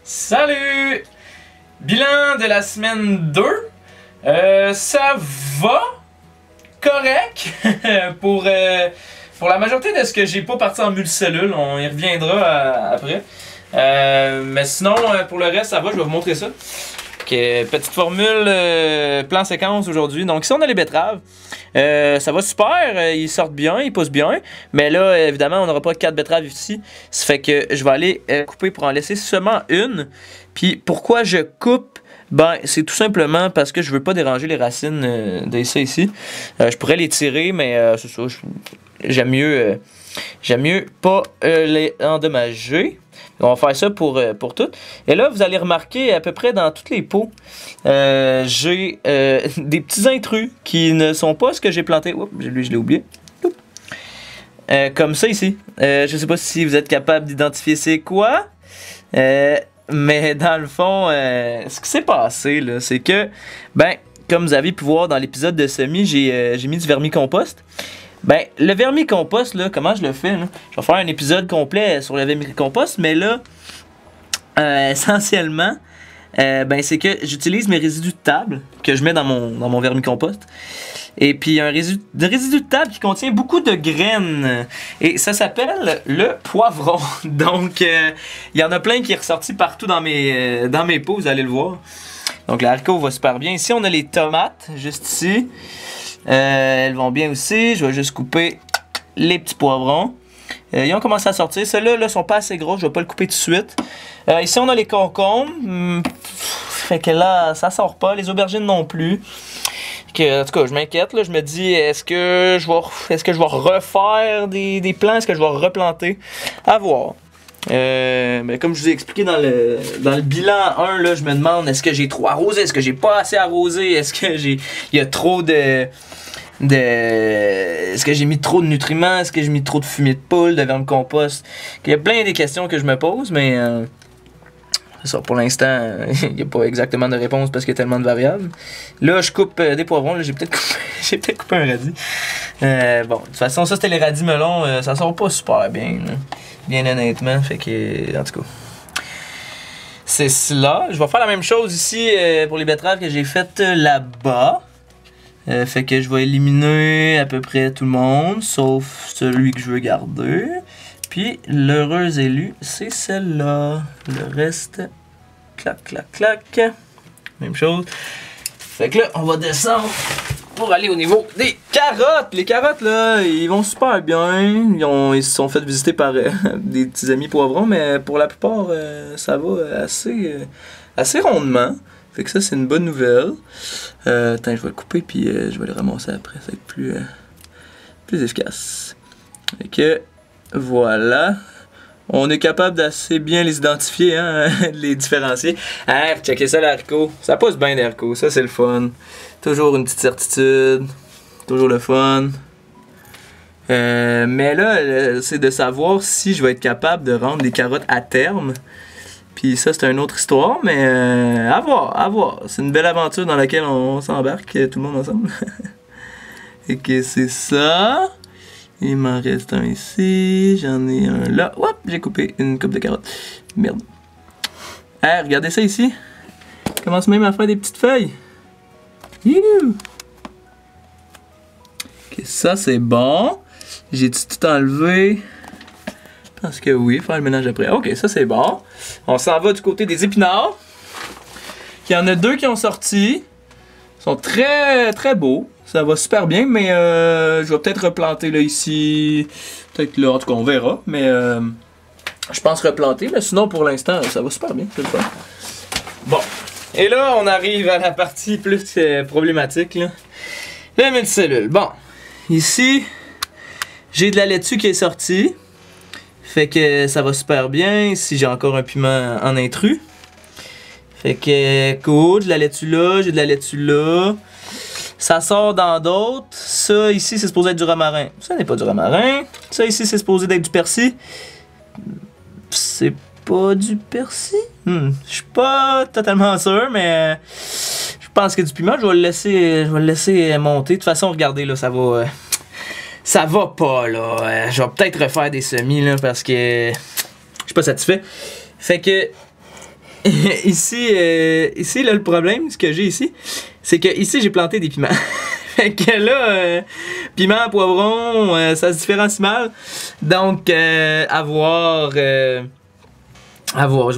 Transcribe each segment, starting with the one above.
Salut! Bilan de la semaine 2. Ça va correct pour la majorité de ce que j'ai pas parti en multicellule. On y reviendra après. Mais sinon, pour le reste, ça va. Je vais vous montrer ça. Okay, petite formule plan séquence aujourd'hui. Donc ici on a les betteraves. Ça va super, ils sortent bien, ils poussent bien. Mais là, évidemment, on n'aura pas 4 betteraves ici. Ça fait que je vais aller couper pour en laisser seulement une. Puis pourquoi je coupe? Ben, c'est tout simplement parce que je veux pas déranger les racines de ça ici. Je pourrais les tirer, mais c'est ça. J'aime mieux pas les endommager. On va faire ça pour tout. Et là, vous allez remarquer à peu près dans toutes les pots, j'ai des petits intrus qui ne sont pas ce que j'ai planté. Oups, lui, je l'ai oublié. Comme ça ici. Je sais pas si vous êtes capable d'identifier c'est quoi. Mais dans le fond, ce qui s'est passé, là, c'est que, ben, comme vous avez pu voir dans l'épisode de semis, j'ai mis du vermicompost. Ben, le vermicompost, là, comment je le fais, là? Je vais faire un épisode complet sur le vermicompost, mais là, essentiellement, ben, c'est que j'utilise mes résidus de table que je mets dans mon vermicompost. Et puis, un résidu de table qui contient beaucoup de graines. Et ça s'appelle le poivron. Donc, il y en a plein qui est ressorti partout dans mes pots, vous allez le voir. Donc, le haricot va super bien. Ici, on a les tomates, juste ici. Elles vont bien aussi. Je vais juste couper les petits poivrons. Ils ont commencé à sortir. Ceux-là ne sont pas assez gros. Je ne vais pas le couper tout de suite. Ici, on a les concombres. Fait que là, ça sort pas. Les aubergines non plus. En tout cas, je m'inquiète. Je me dis, est-ce que je vais refaire des plants? Est-ce que je vais replanter? À voir. Mais comme je vous ai expliqué dans le bilan 1, là, je me demande est-ce que j'ai trop arrosé, est-ce que j'ai pas assez arrosé, est-ce que il y a trop est-ce que j'ai mis trop de nutriments, est-ce que j'ai mis trop de fumier de poule, de vermicompost. Il y a plein de questions que je me pose, mais c'est ça, pour l'instant, il n'y a pas exactement de réponse parce qu'il y a tellement de variables. Là, je coupe des poivrons, j'ai peut-être coupé un radis. Bon, de toute façon, ça c'était les radis melons, ça sort pas super bien. Là. Bien honnêtement, fait que, en tout cas, c'est cela. Je vais faire la même chose ici pour les betteraves que j'ai faites là-bas. Fait que je vais éliminer à peu près tout le monde, sauf celui que je veux garder. Puis, l'heureuse élue, c'est celle-là. Le reste, clac, clac, clac. Même chose. Fait que là, on va descendre pour aller au niveau des carottes. Les carottes, là, ils vont super bien. Ils se sont fait visiter par des petits amis poivrons, mais pour la plupart, ça va assez rondement. Fait que ça, c'est une bonne nouvelle. Attends, je vais le couper, puis je vais le ramasser après. Ça va être plus efficace. Fait que, voilà. On est capable d'assez bien les identifier, hein, de les différencier. Ah, checkez ça, l'haricot. Ça pousse bien, les haricots. Ça, c'est le fun. Toujours une petite certitude. Toujours le fun. Mais là, c'est de savoir si je vais être capable de rendre des carottes à terme. Puis ça, c'est une autre histoire, mais à voir, à voir. C'est une belle aventure dans laquelle on s'embarque, tout le monde ensemble. Et que c'est ça. Il m'en reste un ici. J'en ai un là. Hop, j'ai coupé une coupe de carottes. Merde. Ah, regardez ça ici. Je commence même à faire des petites feuilles. Youhou! Ok, ça c'est bon. J'ai tout enlevé. Je pense que oui, faire le ménage après. Ok, ça c'est bon. On s'en va du côté des épinards. Il y en a 2 qui ont sorti. Ils sont très très beaux. Ça va super bien, mais je vais peut-être replanter là ici. Peut-être là, en tout cas on verra. Mais je pense replanter. Mais sinon pour l'instant, ça va super bien. C'est le fun. Bon. Et là, on arrive à la partie plus problématique. Là. Le multicellule. Bon. Ici, j'ai de la laitue qui est sortie. Fait que ça va super bien. Ici, j'ai encore un piment en intrus. Fait que, cool, j'ai de la laitue là, j'ai de la laitue là. Ça sort dans d'autres. Ça, ici, c'est supposé être du romarin. Ça n'est pas du romarin. Ça, ici, c'est supposé être du persil. C'est pas du persil? Je suis pas totalement sûr, mais je pense que du piment, je vais le laisser monter. De toute façon, regardez, là, ça va pas, là. Je vais peut-être refaire des semis, là, parce que je suis pas satisfait. Fait que ici là, le problème, ce que j'ai ici, c'est que ici j'ai planté des piments. Fait que là, piment, poivron, ça se différencie mal. Donc, à voir, je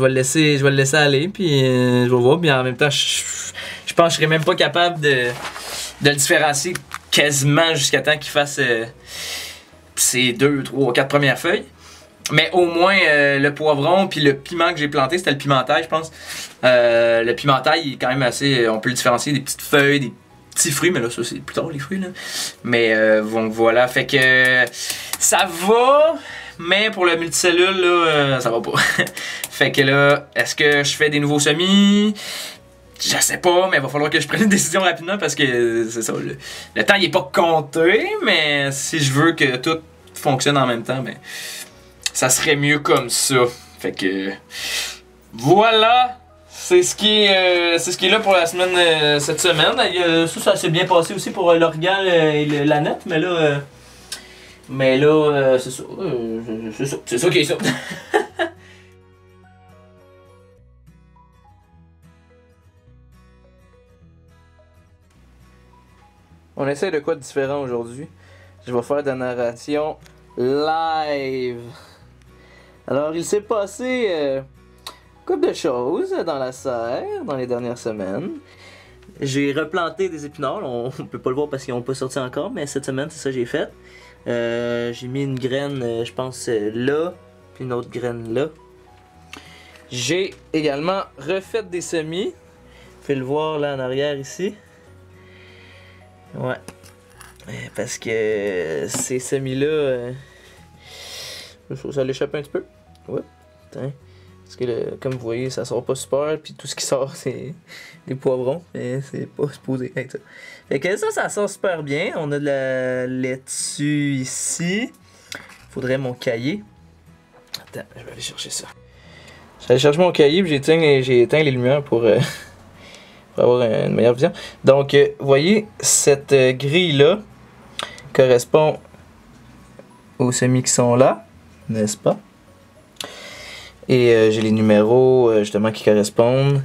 vais le laisser aller, puis je vais voir. Puis en même temps, je pense que je serais même pas capable de le différencier quasiment jusqu'à temps qu'il fasse ses 2, 3, 4 premières feuilles. Mais au moins, le poivron puis le piment que j'ai planté, c'était le pimentail, je pense. Le pimentail, il est quand même assez... On peut le différencier des petites feuilles, des petits fruits, mais là, ça, c'est plus tard, les fruits, là. Mais, donc, voilà. Fait que ça va, mais pour le multicellule, là, ça va pas. Fait que là, est-ce que je fais des nouveaux semis? Je sais pas, mais il va falloir que je prenne une décision rapidement parce que c'est ça, le temps il est pas compté, mais si je veux que tout fonctionne en même temps, ben, ça serait mieux comme ça. Fait que voilà, c'est ce qui est là pour la semaine cette semaine. Ça s'est bien passé aussi pour l'Orgal et la nette, mais là, c'est ça, c'est ça qui est ça. On essaie de quoi de différent aujourd'hui. Je vais faire de la narration live. Alors, il s'est passé une couple de choses dans la serre dans les dernières semaines. J'ai replanté des épinards. On peut pas le voir parce qu'ils n'ont pas sorti encore, mais cette semaine, c'est ça que j'ai fait. J'ai mis une graine, je pense, là, puis une autre graine là. J'ai également refait des semis. Vous pouvez le voir là en arrière ici. Ouais. Parce que ces semis-là, ça l'échappe un petit peu. Ouais. Parce que comme vous voyez, ça sort pas super. Puis tout ce qui sort, c'est des poivrons. Mais c'est pas supposé être ça. Fait que ça sort super bien. On a de la laitue ici. Faudrait mon cahier. Attends, je vais aller chercher ça. Je vais aller chercher mon cahier. Puis j'ai éteint les lumières pour avoir une meilleure vision. Donc, vous voyez, cette grille-là correspond aux semis qui sont là, n'est-ce pas? Et j'ai les numéros justement qui correspondent.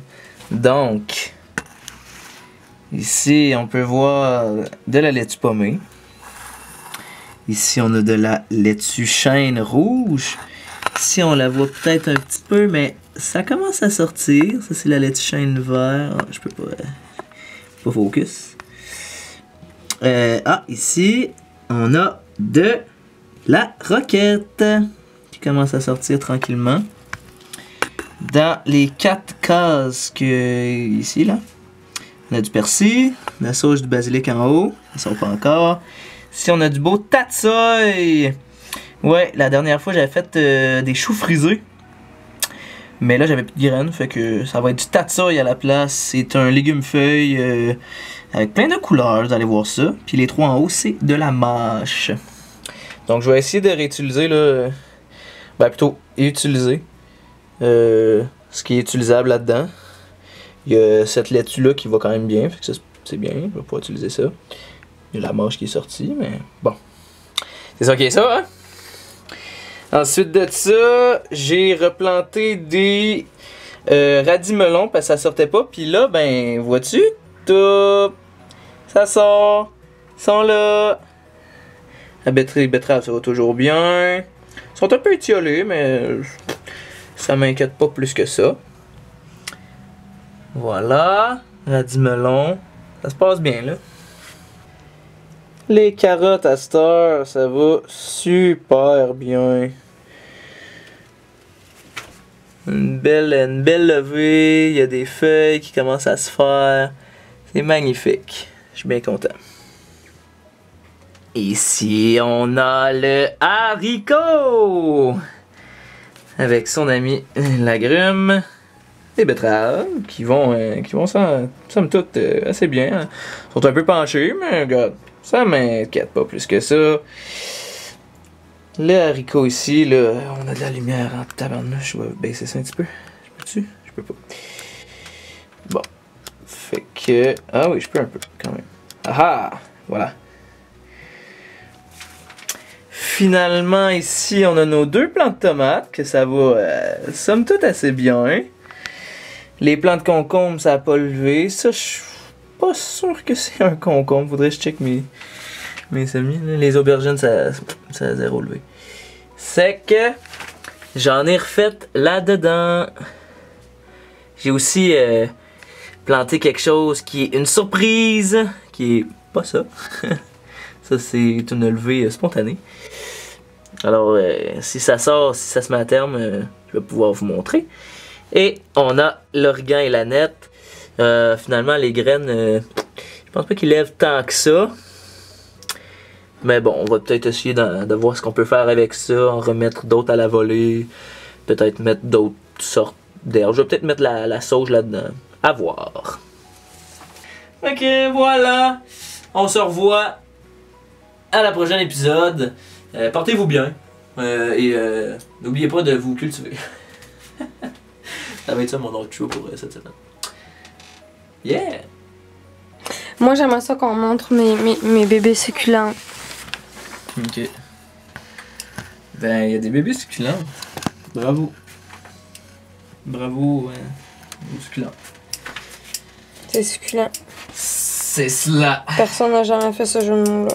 Donc, ici, on peut voir de la laitue pommée. Ici, on a de la laitue chêne rouge. Ici, on la voit peut-être un petit peu, mais ça commence à sortir. Ça, c'est la laitue chêne vert. Oh, je peux pas focus. Ici, on a de la roquette qui commence à sortir tranquillement. Dans les 4 cases ici, là, on a du persil, la sauge du basilic en haut. Ça sort pas encore. Ici, on a du beau tatsoi. Ouais, la dernière fois, j'avais fait des choux frisés. Mais là, j'avais plus de graines, fait que ça va être du tatsoi à la place. C'est un légume-feuille avec plein de couleurs, vous allez voir ça. Puis les 3 en haut, c'est de la mâche. Donc, je vais essayer de réutiliser, là, plutôt utiliser ce qui est utilisable là-dedans. Il y a cette laitue-là qui va quand même bien, fait que c'est bien, je vais pouvoir utiliser ça. Il y a la mâche qui est sortie, mais bon. C'est ça qui est ça, hein? Ensuite de ça, j'ai replanté des radis melons parce que ça sortait pas. Puis là, ben, vois-tu? Ça sort. Ils sont là. La betterave, ça va toujours bien. Ils sont un peu étiolés, mais ça m'inquiète pas plus que ça. Voilà. Radis melons. Ça se passe bien, là. Les carottes à cette heure, ça va super bien. Une belle levée, il y a des feuilles qui commencent à se faire. C'est magnifique. Je suis bien content. Ici, on a le haricot avec son ami l'agrume. Des betteraves qui vont somme toute assez bien. Hein. Ils sont un peu penchés, mais regarde. Ça m'inquiète pas plus que ça. Le haricot ici, là, on a de la lumière en tabarnouche. Je vais baisser ça un petit peu. Je peux-tu? Je peux pas. Bon. Fait que... Ah oui, je peux un peu, quand même. Ah ah! Voilà. Finalement, ici, on a nos 2 plants de tomates, que ça va, somme toute, assez bien. Les plants de concombre, ça a pas levé. Ça, je suis pas sûr que c'est un concombre. Faudrait que je check mes semis. Là. Les aubergines, ça a zéro levé. C'est que j'en ai refait là-dedans. J'ai aussi planté quelque chose qui est une surprise, qui est pas ça. Ça, c'est une levée spontanée. Alors, si ça sort, si ça se met à terme, je vais pouvoir vous montrer. Et on a l'origan et l'aneth. Finalement, les graines, je pense pas qu'ils lèvent tant que ça. Mais bon, on va peut-être essayer de voir ce qu'on peut faire avec ça, en remettre d'autres à la volée, peut-être mettre d'autres sortes d'herbes. Je vais peut-être mettre la sauge là-dedans. À voir. Ok, voilà. On se revoit à la prochaine épisode. Portez-vous bien. Et n'oubliez pas de vous cultiver. Ça va être ça mon autre show pour cette semaine. Yeah! Moi, j'aimerais ça qu'on montre mes bébés succulents. Ok. Ben, il y a des bébés succulents. Bravo. Bravo aux succulents. C'est succulent. C'est cela. Personne n'a jamais fait ce jeu de mots-là.